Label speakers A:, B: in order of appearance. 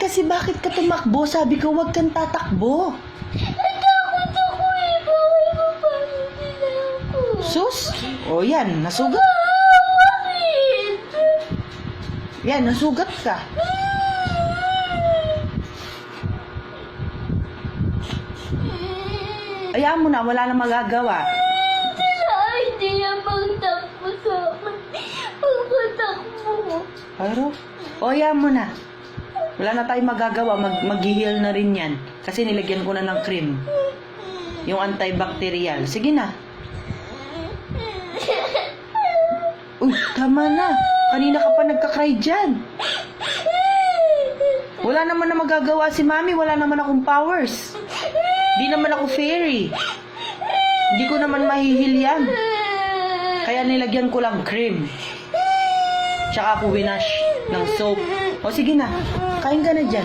A: kasi bakit ka tumakbo? Sabi ko, huwag kang tatakbo.
B: Natakot ako eh. Bawal mapano nila ako.
A: Sus? O yan, nasugat.
B: Bakit?
A: Yan, nasugat ka. Ayaw mo na, wala na magagawa.
B: Sa idea pagtakbo sa akin. Pagpatakbo.
A: Pero, o ayaw mo na. Wala na tayong magagawa, mag-heal na rin yan. Kasi nilagyan ko na ng cream. Yung antibacterial. Sige na. Uy, tama na. Kanina ka pa nagka-cry dyan. Wala naman na magagawa si Mami. Wala naman akong powers. Di naman ako fairy. Hindi ko naman mahihil yan. Kaya nilagyan ko lang cream. Tsaka ako winash ng soap. O sige na, kain ka na dyan.